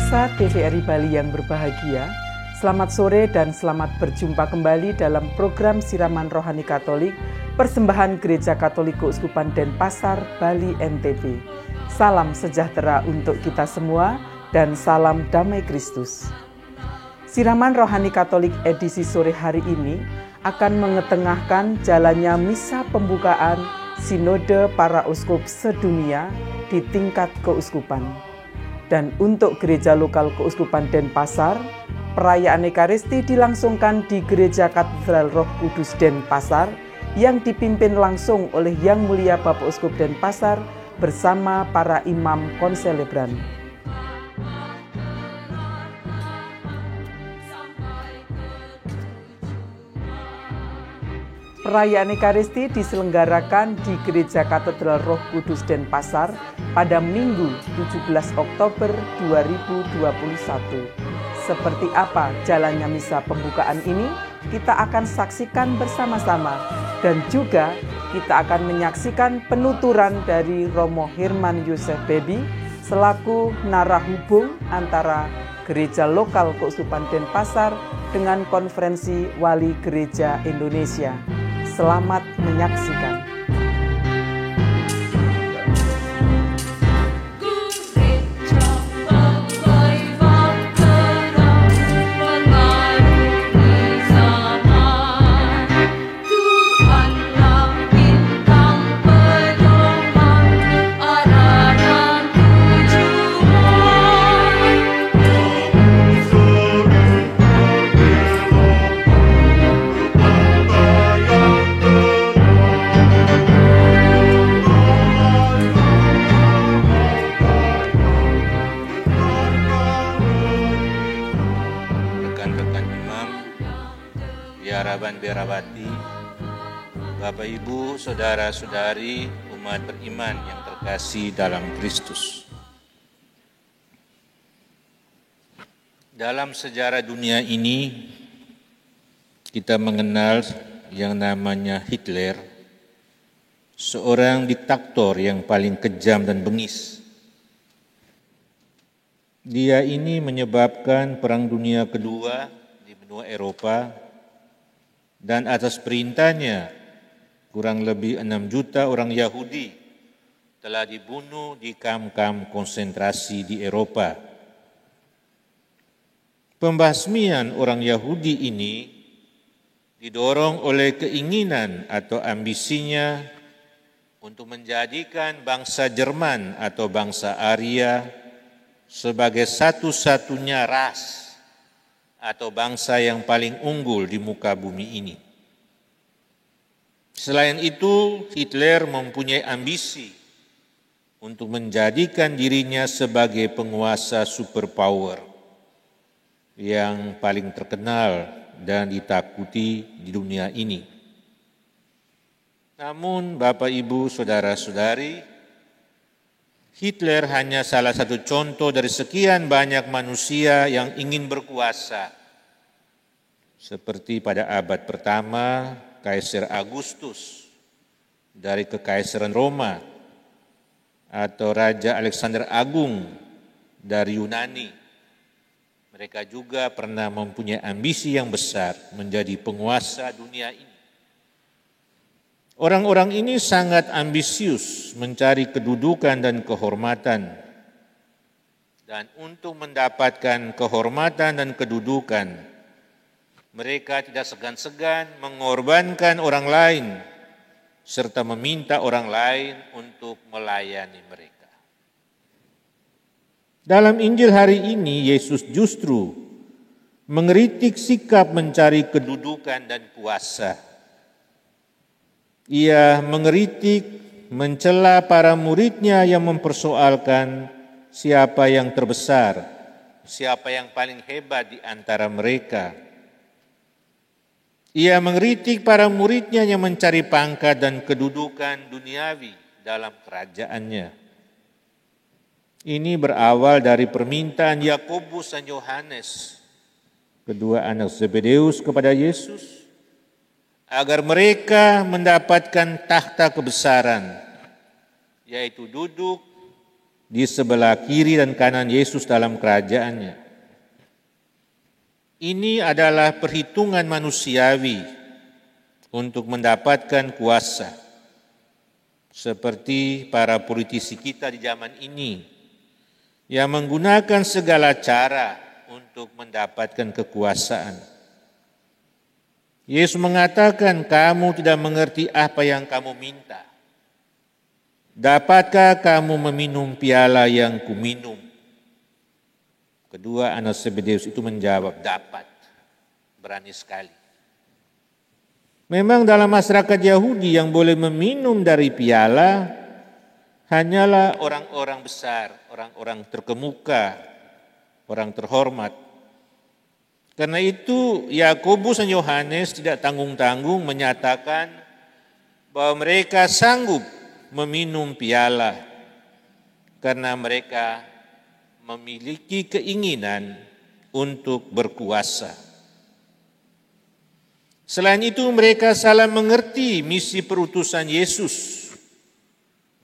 Pemirsa TVRI Bali yang berbahagia, selamat sore dan selamat berjumpa kembali dalam program Siraman Rohani Katolik, persembahan Gereja Katolik Keuskupan Denpasar, Bali NTB. Salam sejahtera untuk kita semua dan salam damai Kristus. Siraman Rohani Katolik edisi sore hari ini akan mengetengahkan jalannya misa pembukaan Sinode Para Uskup Sedunia di tingkat keuskupan. Dan untuk Gereja Lokal Keuskupan Denpasar, perayaan Ekaristi dilangsungkan di Gereja Katedral Roh Kudus Denpasar yang dipimpin langsung oleh Yang Mulia Bapak Uskup Denpasar bersama para imam konselebran. Perayaan Ekaristi diselenggarakan di Gereja Katedral Roh Kudus Denpasar pada Minggu 17 Oktober 2021. Seperti apa jalannya misa pembukaan ini, kita akan saksikan bersama-sama dan juga kita akan menyaksikan penuturan dari Romo Herman Yosef Bebi selaku narahubung antara Gereja Lokal Keuskupan Denpasar dengan Konferensi Wali Gereja Indonesia. Selamat menyaksikan. Biarawati, Bapak Ibu, Saudara-saudari, umat beriman yang terkasih dalam Kristus. Dalam sejarah dunia ini, kita mengenal yang namanya Hitler, seorang diktator yang paling kejam dan bengis. Dia ini menyebabkan Perang Dunia Kedua di benua Eropa, dan atas perintahnya kurang lebih 6 juta orang Yahudi telah dibunuh di kamp-kamp konsentrasi di Eropa. Pembasmian orang Yahudi ini didorong oleh keinginan atau ambisinya untuk menjadikan bangsa Jerman atau bangsa Arya sebagai satu-satunya ras atau bangsa yang paling unggul di muka bumi ini. Selain itu, Hitler mempunyai ambisi untuk menjadikan dirinya sebagai penguasa superpower yang paling terkenal dan ditakuti di dunia ini. Namun, Bapak, Ibu, Saudara-saudari, Hitler hanya salah satu contoh dari sekian banyak manusia yang ingin berkuasa. Seperti pada abad pertama, Kaisar Agustus dari Kekaisaran Roma, atau Raja Alexander Agung dari Yunani. Mereka juga pernah mempunyai ambisi yang besar menjadi penguasa dunia ini. Orang-orang ini sangat ambisius mencari kedudukan dan kehormatan. Dan untuk mendapatkan kehormatan dan kedudukan, mereka tidak segan-segan mengorbankan orang lain, serta meminta orang lain untuk melayani mereka. Dalam Injil hari ini, Yesus justru mengkritik sikap mencari kedudukan dan kuasa. Ia mengkritik, mencela para muridnya yang mempersoalkan siapa yang terbesar, siapa yang paling hebat di antara mereka. Ia mengkritik para muridnya yang mencari pangkat dan kedudukan duniawi dalam kerajaannya. Ini berawal dari permintaan Yakobus dan Yohanes, kedua anak Zebedeus, kepada Yesus, agar mereka mendapatkan tahta kebesaran, yaitu duduk di sebelah kiri dan kanan Yesus dalam kerajaannya. Ini adalah perhitungan manusiawi untuk mendapatkan kuasa, seperti para politisi kita di zaman ini yang menggunakan segala cara untuk mendapatkan kekuasaan. Yesus mengatakan, kamu tidak mengerti apa yang kamu minta. Dapatkah kamu meminum piala yang kuminum? Kedua anak Zebedeus itu menjawab, dapat. Berani sekali. Memang dalam masyarakat Yahudi yang boleh meminum dari piala hanyalah orang-orang besar, orang-orang terkemuka, orang terhormat. Karena itu Yakobus dan Yohanes tidak tanggung-tanggung menyatakan bahwa mereka sanggup meminum piala karena mereka memiliki keinginan untuk berkuasa. Selain itu mereka salah mengerti misi perutusan Yesus.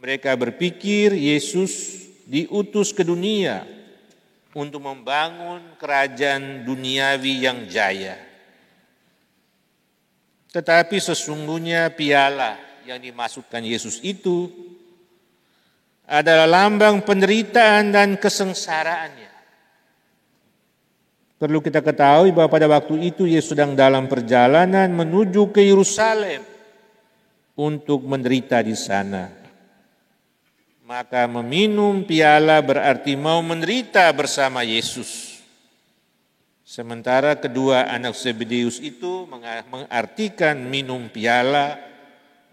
Mereka berpikir Yesus diutus ke dunia untuk membangun kerajaan duniawi yang jaya. Tetapi sesungguhnya piala yang dimaksudkan Yesus itu adalah lambang penderitaan dan kesengsaraannya. Perlu kita ketahui bahwa pada waktu itu Yesus sedang dalam perjalanan menuju ke Yerusalem untuk menderita di sana. Maka meminum piala berarti mau menderita bersama Yesus. Sementara kedua anak Zebedeus itu mengartikan minum piala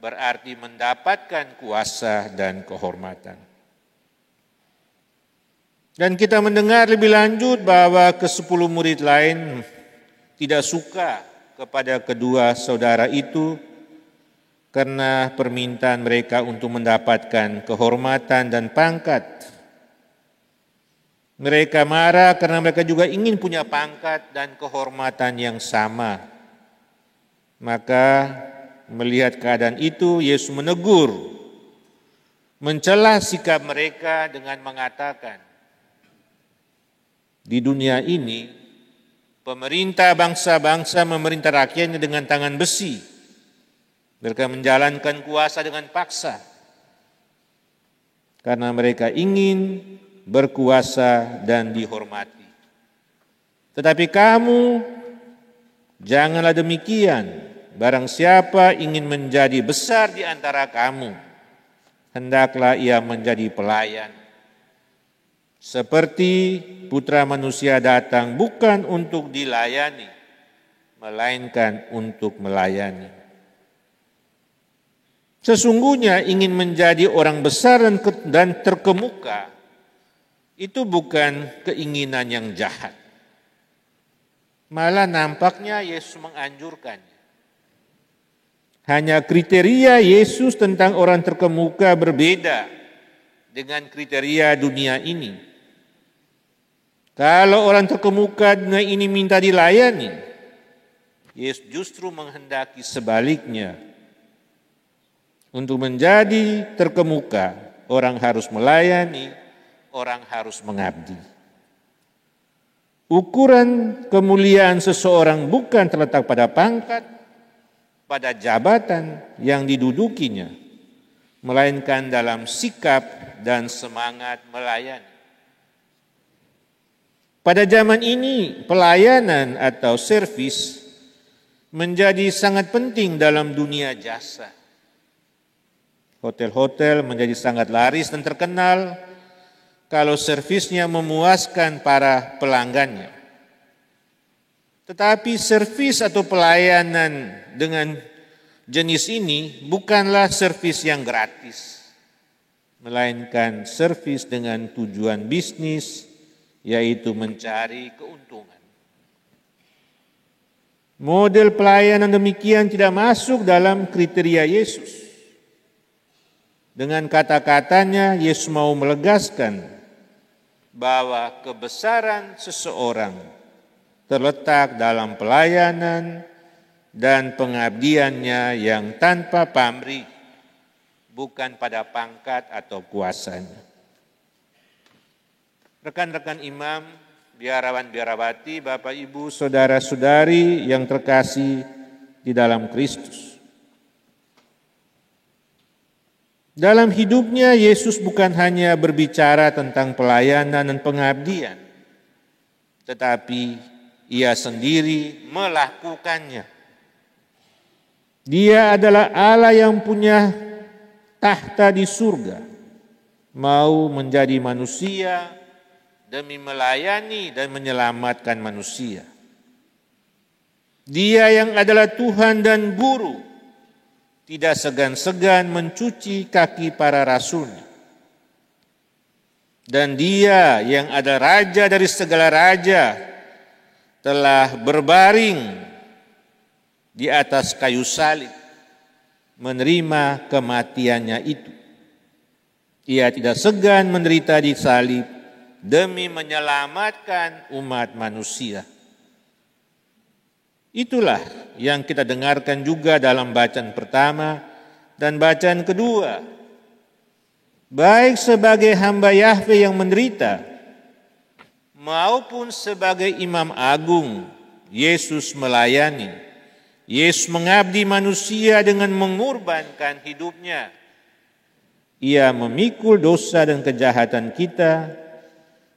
berarti mendapatkan kuasa dan kehormatan. Dan kita mendengar lebih lanjut bahwa ke-10 murid lain tidak suka kepada kedua saudara itu karena permintaan mereka untuk mendapatkan kehormatan dan pangkat. Mereka marah karena mereka juga ingin punya pangkat dan kehormatan yang sama. Maka melihat keadaan itu, Yesus menegur, mencela sikap mereka dengan mengatakan, di dunia ini, pemerintah bangsa-bangsa memerintah rakyatnya dengan tangan besi. Mereka menjalankan kuasa dengan paksa. Karena mereka ingin berkuasa dan dihormati. Tetapi kamu, janganlah demikian. Barang siapa ingin menjadi besar di antara kamu, hendaklah ia menjadi pelayan. Seperti Putra Manusia datang bukan untuk dilayani, melainkan untuk melayani. Sesungguhnya ingin menjadi orang besar dan terkemuka, itu bukan keinginan yang jahat. Malah nampaknya Yesus menganjurkannya. Hanya kriteria Yesus tentang orang terkemuka berbeda dengan kriteria dunia ini. Kalau orang terkemuka dunia ini minta dilayani, Yesus justru menghendaki sebaliknya. Untuk menjadi terkemuka, orang harus melayani, orang harus mengabdi. Ukuran kemuliaan seseorang bukan terletak pada pangkat, pada jabatan yang didudukinya, melainkan dalam sikap dan semangat melayani. Pada zaman ini, pelayanan atau servis menjadi sangat penting dalam dunia jasa. Hotel-hotel menjadi sangat laris dan terkenal kalau servisnya memuaskan para pelanggannya. Tetapi servis atau pelayanan dengan jenis ini bukanlah servis yang gratis, melainkan servis dengan tujuan bisnis, yaitu mencari keuntungan. Model pelayanan demikian tidak masuk dalam kriteria Yesus. Dengan kata-katanya, Yesus mau melegaskan bahwa kebesaran seseorang terletak dalam pelayanan dan pengabdiannya yang tanpa pamrih, bukan pada pangkat atau kuasanya. Rekan-rekan imam, biarawan-biarawati, Bapak Ibu, saudara-saudari yang terkasih di dalam Kristus. Dalam hidupnya Yesus bukan hanya berbicara tentang pelayanan dan pengabdian, tetapi Ia sendiri melakukannya. Dia adalah Allah yang punya tahta di surga, mau menjadi manusia demi melayani dan menyelamatkan manusia. Dia yang adalah Tuhan dan Guru, tidak segan-segan mencuci kaki para rasulnya. Dan Dia yang adalah Raja dari segala raja, telah berbaring di atas kayu salib, menerima kematiannya itu. Ia tidak segan menderita di salib demi menyelamatkan umat manusia. Itulah yang kita dengarkan juga dalam bacaan pertama dan bacaan kedua. Baik sebagai hamba Yahweh yang menderita, maupun sebagai imam agung, Yesus melayani. Yesus mengabdi manusia dengan mengorbankan hidupnya. Ia memikul dosa dan kejahatan kita.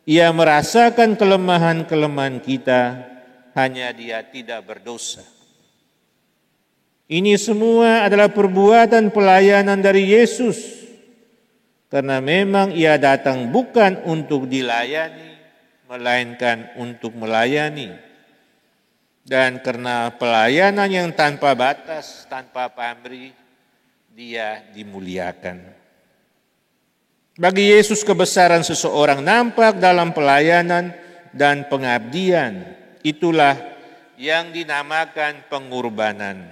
Ia merasakan kelemahan-kelemahan kita, hanya Dia tidak berdosa. Ini semua adalah perbuatan pelayanan dari Yesus, karena memang Ia datang bukan untuk dilayani, melainkan untuk melayani. Dan karena pelayanan yang tanpa batas, tanpa pamrih, Dia dimuliakan. Bagi Yesus kebesaran seseorang nampak dalam pelayanan dan pengabdian. Itulah yang dinamakan pengorbanan.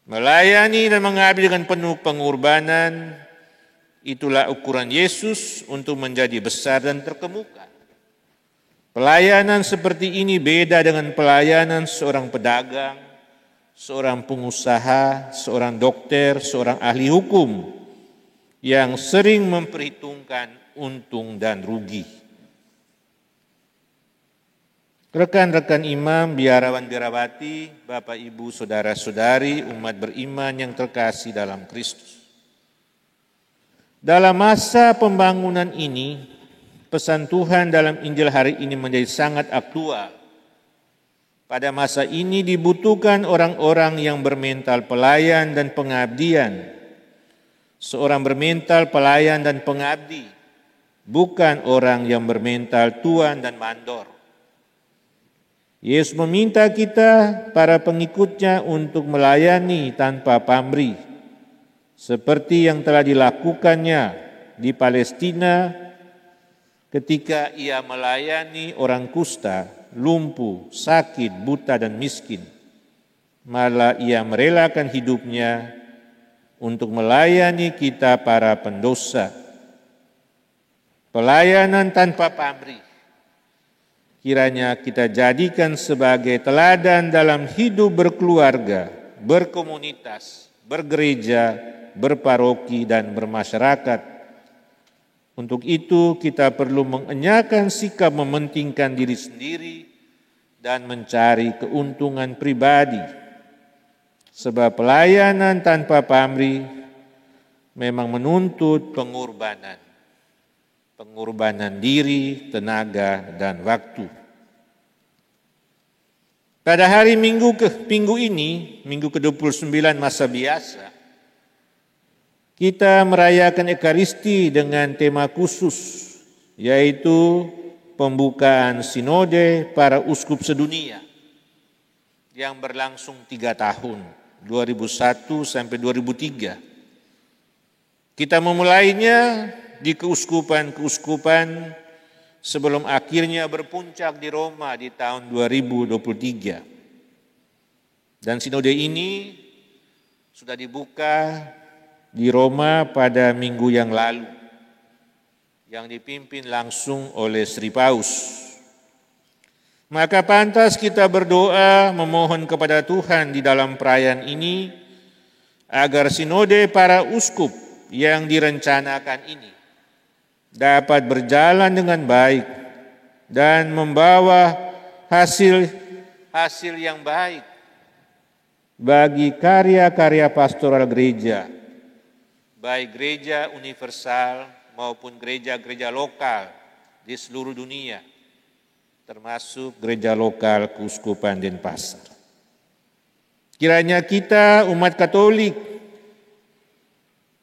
Melayani dan mengabdi dengan penuh pengorbanan, itulah ukuran Yesus untuk menjadi besar dan terkemuka. Pelayanan seperti ini beda dengan pelayanan seorang pedagang, seorang pengusaha, seorang dokter, seorang ahli hukum, yang sering memperhitungkan untung dan rugi. Rekan-rekan imam, biarawan-biarawati, Bapak Ibu, saudara-saudari, umat beriman yang terkasih dalam Kristus. Dalam masa pembangunan ini, pesan Tuhan dalam Injil hari ini menjadi sangat aktual. Pada masa ini dibutuhkan orang-orang yang bermental pelayan dan pengabdian. Seorang bermental pelayan dan pengabdi, bukan orang yang bermental tuan dan mandor. Yesus meminta kita, para pengikutnya, untuk melayani tanpa pamrih, seperti yang telah dilakukannya di Palestina ketika Ia melayani orang kusta, lumpuh, sakit, buta, dan miskin. Malah Ia merelakan hidupnya untuk melayani kita para pendosa. Pelayanan tanpa pamrih kiranya kita jadikan sebagai teladan dalam hidup berkeluarga, berkomunitas, bergereja, berparoki, dan bermasyarakat. Untuk itu kita perlu mengenyahkan sikap mementingkan diri sendiri dan mencari keuntungan pribadi. Sebab pelayanan tanpa pamrih memang menuntut pengorbanan. Pengorbanan diri, tenaga, dan waktu. Pada hari Minggu ini, Minggu ke-29 masa biasa, kita merayakan Ekaristi dengan tema khusus, yaitu pembukaan Sinode para Uskup Sedunia yang berlangsung 3 tahun, 2001 sampai 2003. Kita memulainya di keuskupan-keuskupan sebelum akhirnya berpuncak di Roma di tahun 2023. Dan sinode ini sudah dibuka di Roma pada minggu yang lalu, yang dipimpin langsung oleh Sri Paus. Maka pantas kita berdoa memohon kepada Tuhan di dalam perayaan ini agar sinode para uskup yang direncanakan ini dapat berjalan dengan baik dan membawa hasil yang baik bagi karya-karya pastoral gereja, baik gereja universal maupun gereja-gereja lokal di seluruh dunia, termasuk gereja lokal Keuskupan Denpasar. Kiranya kita umat Katolik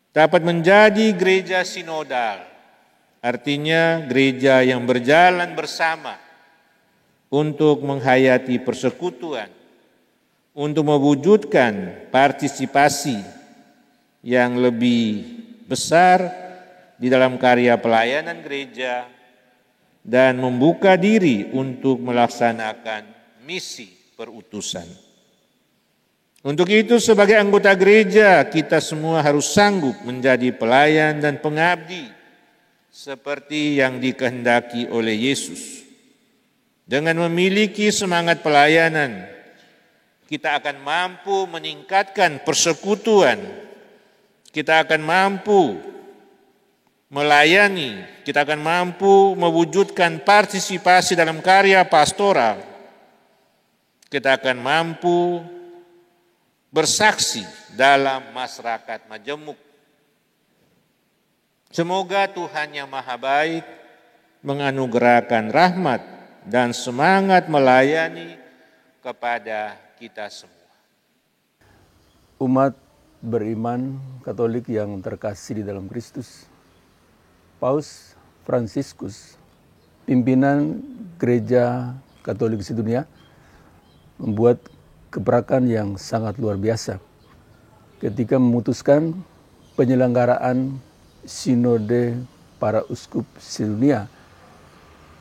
dapat menjadi gereja sinodal, artinya gereja yang berjalan bersama untuk menghayati persekutuan, untuk mewujudkan partisipasi yang lebih besar di dalam karya pelayanan gereja dan membuka diri untuk melaksanakan misi perutusan. Untuk itu sebagai anggota gereja kita semua harus sanggup menjadi pelayan dan pengabdi seperti yang dikehendaki oleh Yesus. Dengan memiliki semangat pelayanan, kita akan mampu meningkatkan persekutuan, kita akan mampu melayani, kita akan mampu mewujudkan partisipasi dalam karya pastoral, kita akan mampu bersaksi dalam masyarakat majemuk. Semoga Tuhan yang Maha Baik menganugerahkan rahmat dan semangat melayani kepada kita semua. Umat beriman Katolik yang terkasih di dalam Kristus, Paus Fransiskus, pimpinan Gereja Katolik sedunia, membuat gebrakan yang sangat luar biasa ketika memutuskan penyelenggaraan Sinode para Uskup sedunia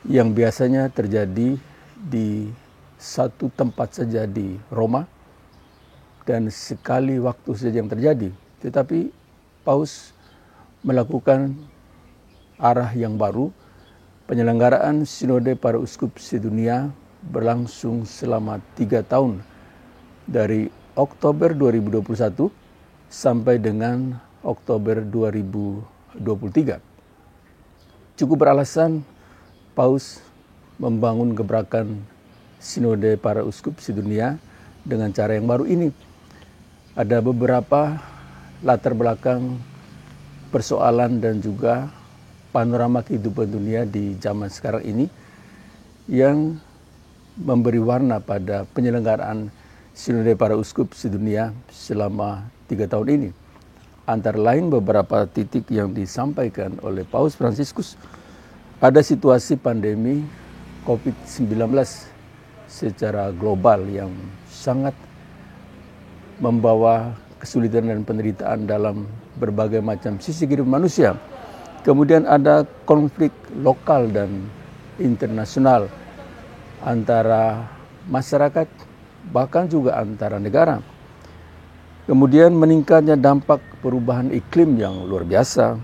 yang biasanya terjadi di satu tempat saja di Roma dan sekali waktu saja yang terjadi. Tetapi Paus melakukan arah yang baru. Penyelenggaraan Sinode para Uskup sedunia berlangsung selama 3 tahun dari Oktober 2021 sampai dengan Oktober 2023. Cukup beralasan Paus membangun gebrakan Sinode para Uskup sedunia dengan cara yang baru ini. Ada beberapa latar belakang persoalan dan juga panorama kehidupan dunia di zaman sekarang ini yang memberi warna pada penyelenggaraan Sinode para Uskup sedunia selama 3 tahun ini. Antara lain beberapa titik yang disampaikan oleh Paus Fransiskus, ada situasi pandemi COVID-19 secara global yang sangat membawa kesulitan dan penderitaan dalam berbagai macam sisi kehidupan manusia. Kemudian ada konflik lokal dan internasional antara masyarakat, bahkan juga antara negara. Kemudian meningkatnya dampak perubahan iklim yang luar biasa.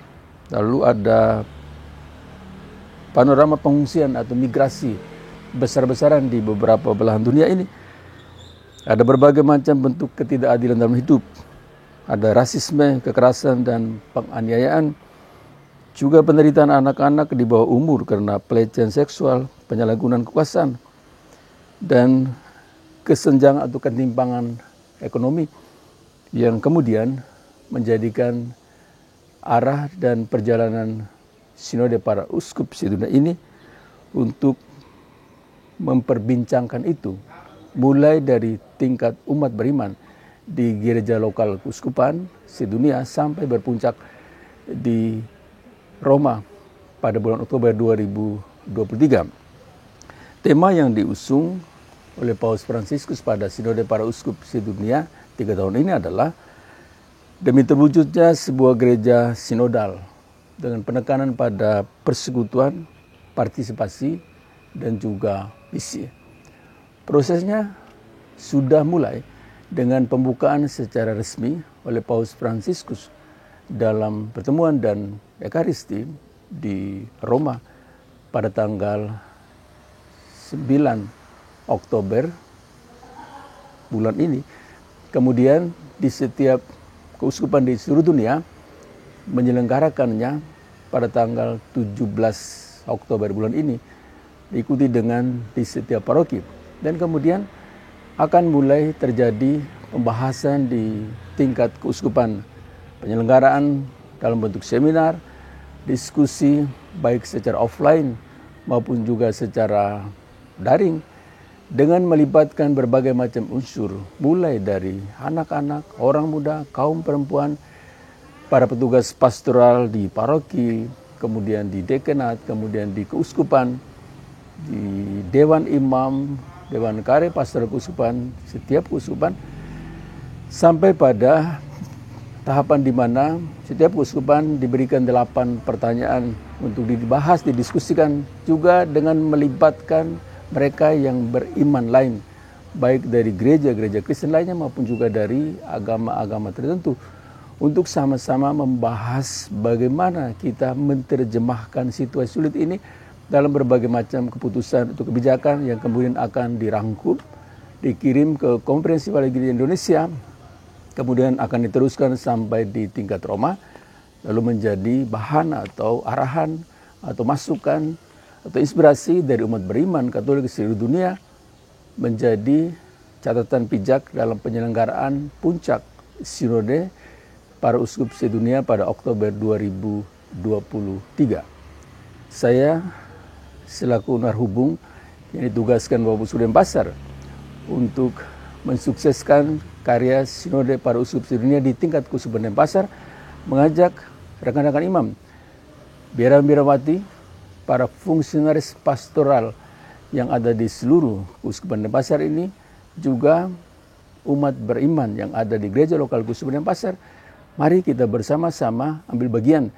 Lalu ada panorama pengungsian atau migrasi besar-besaran di beberapa belahan dunia ini. Ada berbagai macam bentuk ketidakadilan dalam hidup. Ada rasisme, kekerasan, dan penganiayaan. Juga penderitaan anak-anak di bawah umur karena pelecehan seksual, penyalahgunaan kekuasaan, dan kesenjangan atau ketimpangan ekonomi yang kemudian menjadikan arah dan perjalanan Sinode para Uskup sedunia ini untuk memperbincangkan itu, mulai dari tingkat umat beriman di gereja lokal keuskupan sedunia sampai berpuncak di Roma pada bulan Oktober 2023. Tema yang diusung oleh Paus Fransiskus pada Sinode para Uskup sedunia 3 tahun ini adalah demi terwujudnya sebuah gereja sinodal dengan penekanan pada persekutuan, partisipasi, dan juga misi. Prosesnya sudah mulai dengan pembukaan secara resmi oleh Paus Fransiskus dalam pertemuan dan Ekaristi di Roma pada tanggal 9 Oktober bulan ini. Kemudian di setiap keuskupan di seluruh dunia menyelenggarakannya pada tanggal 17 Oktober bulan ini, diikuti dengan di setiap paroki. Dan kemudian akan mulai terjadi pembahasan di tingkat keuskupan, penyelenggaraan dalam bentuk seminar, diskusi baik secara offline maupun juga secara daring, dengan melibatkan berbagai macam unsur, mulai dari anak-anak, orang muda, kaum perempuan, para petugas pastoral di paroki, kemudian di dekanat, kemudian di keuskupan, di dewan imam, dewan kare pastoral keuskupan, setiap keuskupan, sampai pada tahapan di mana setiap keuskupan diberikan 8 pertanyaan untuk dibahas, didiskusikan, juga dengan melibatkan mereka yang beriman lain, baik dari gereja-gereja Kristen lainnya maupun juga dari agama-agama tertentu, untuk sama-sama membahas bagaimana kita menerjemahkan situasi sulit ini dalam berbagai macam keputusan atau kebijakan yang kemudian akan dirangkum, dikirim ke Konferensi Wali Gereja Indonesia, kemudian akan diteruskan sampai di tingkat Roma, lalu menjadi bahan atau arahan atau masukan atau inspirasi dari umat beriman Katolik seluruh dunia, menjadi catatan pijak dalam penyelenggaraan puncak Sinode para Uskup sedunia pada Oktober 2023. Saya selaku narhubung yang ditugaskan Bapak Uskup Denpasar untuk mensukseskan karya Sinode para Uskup sedunia di tingkat Keuskupan Denpasar, mengajak rekan-rekan imam, biara-biarawati, para fungsionaris pastoral yang ada di seluruh Keuskupan Denpasar ini, juga umat beriman yang ada di gereja lokal Keuskupan Denpasar, mari kita bersama-sama ambil bagian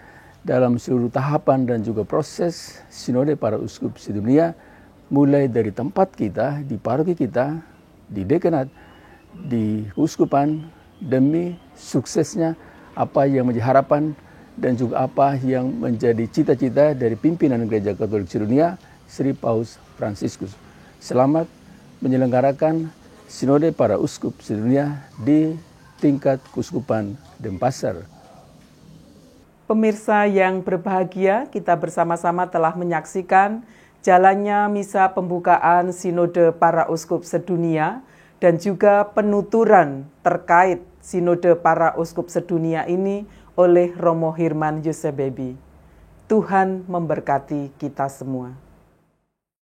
dalam seluruh tahapan dan juga proses Sinode para Uskup sedunia, mulai dari tempat kita, di paroki kita, di dekanat, di keuskupan, demi suksesnya apa yang menjadi harapan dan juga apa yang menjadi cita-cita dari pimpinan Gereja Katolik sedunia, Sri Paus Fransiskus. Selamat menyelenggarakan Sinode para Uskup sedunia di tingkat Keuskupan Denpasar. Pemirsa yang berbahagia, kita bersama-sama telah menyaksikan jalannya misa pembukaan Sinode para Uskup sedunia dan juga penuturan terkait Sinode para Uskup sedunia ini oleh Romo Hirman Yosebebi. Tuhan memberkati kita semua.